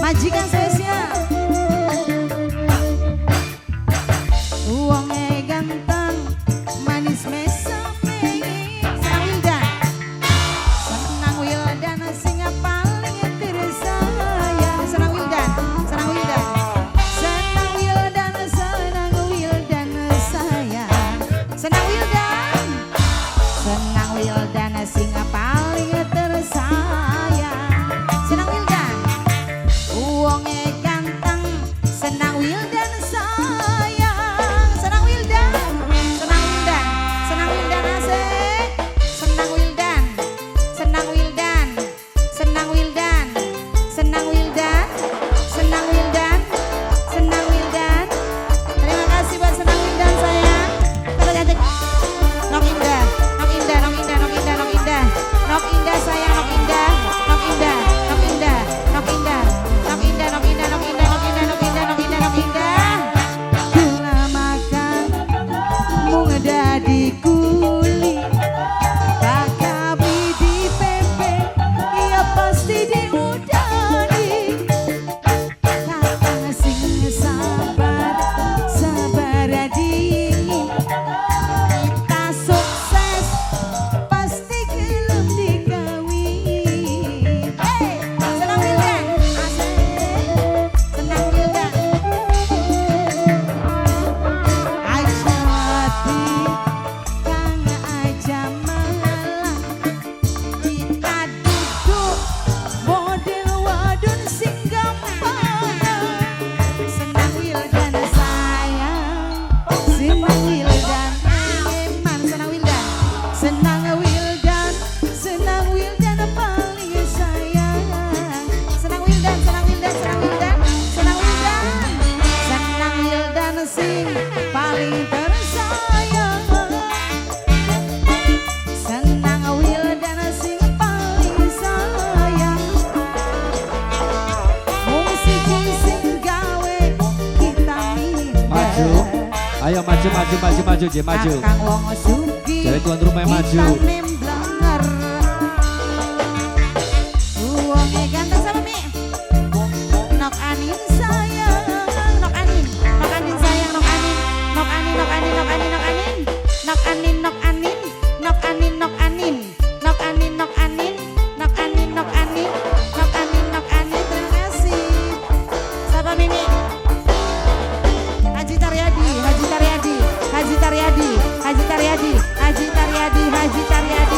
majikan spesial. Uangnya ganteng, manis mesame. Senang Wildan, senang Wildan singa paling tersayang. Senang Wildan, senang Wildan, senang Wildan, senang Wildan sayang. Senang Wildan, senang Wildan singa paling tersayang. Senang Wildan, uangnya ganteng, senang Wildan sayang. Senang Wildan, senang Wildan, senang Wildan asik. Senang Wildan, senang Wildan, senang Wildan, senang Wildan, senang Wildan, senang Wildan. Terima kasih buat senang Wildan sayang. Kalau cantik, Nok Indah, Nok Indah, Nok Indah, Nok Indah, Nok Indah, Nok Indah sayang, Nok Indah, Nok Indah, Nok Indah, Nok Indah, Nok Indah, Nok Indah, Nok Indah, Nok Indah, Nok Indah, Nok Indah, Nok Indah. Gula makan mung dadi kuli, kakabi di pepe, ya pasti diudani. Kakang sing sabar, sabar dingin. Kita sukses, pasti gelem dikawin. Hey, senang Wildan, asik. Senang Wildan. Aja hati, kang aja malang. Kita duduk model wadon sing gampang. Senang Wildan sayang, senang Wildan eman. Senang Wildan, senang Wildan, senang Wildan paling sayang. Senang Wildan, senang Wildan, senang Wildan, senang Wildan, senang Wildan sing paling tersayang. Senang Wildan sing paling sayang. Musik sing gawe kita Maju. Ayo maju, maju, maju, maju, J, maju. Kakang wong sugih, Jadi tuan rumah yang maju. kita memblenger. Uangnya ganteng sama Mi. Nok Anin sayang, Nok Anin, Nok Anin sayang, Nok Anin, Nok Anin, Nok Anin, Nok Anin, Nok Anin, Nok Anin, Nok Anin, Nok Anin, Nok Anin, Nok Anin, Nok Anin, Nok Anin, Nok Anin, Nok Anin, Nok Anin. Terima kasih. Siapa Mimi? Haji Taryadi, Haji Taryadi, Haji Taryadi, Haji Taryadi, Haji Taryadi, Haji Taryadi.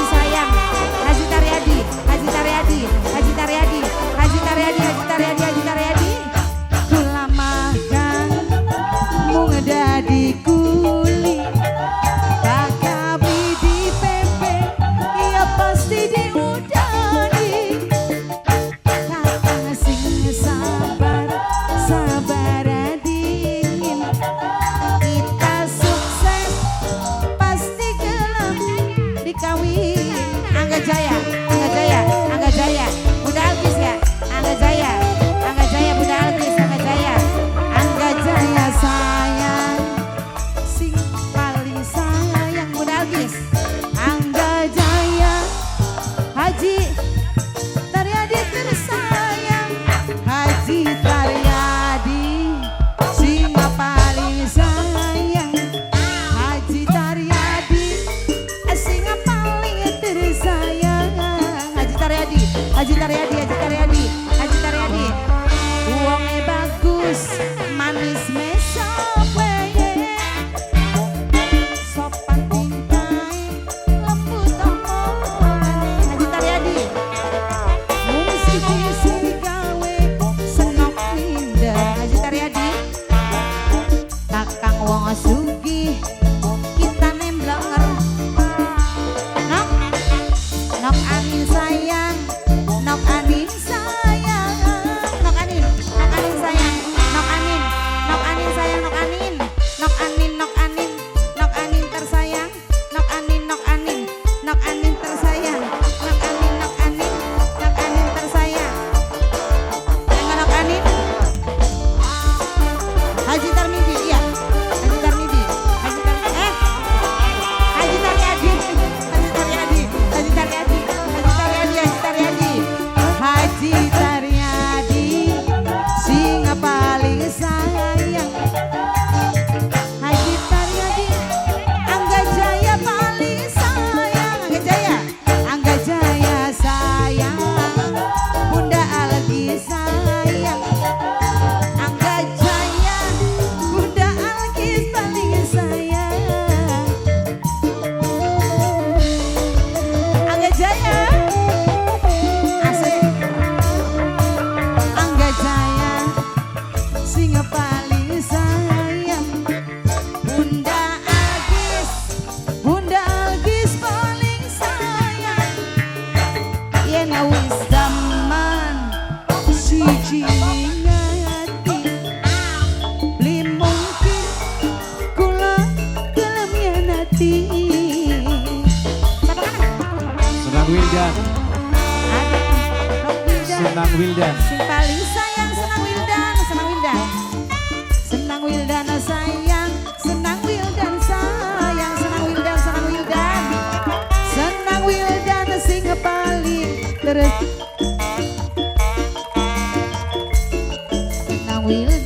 ngati beli mungkin kula gelem yanati. Senang Wildan, Nok Wildan senang Wildan. sing paling sayang, senang Wildan, senang Wildan, senang Wildan sayang, senang Wildan sayang, senang Wildan, senang Wildan, senang Wildan sing paling terus. Senang Wildan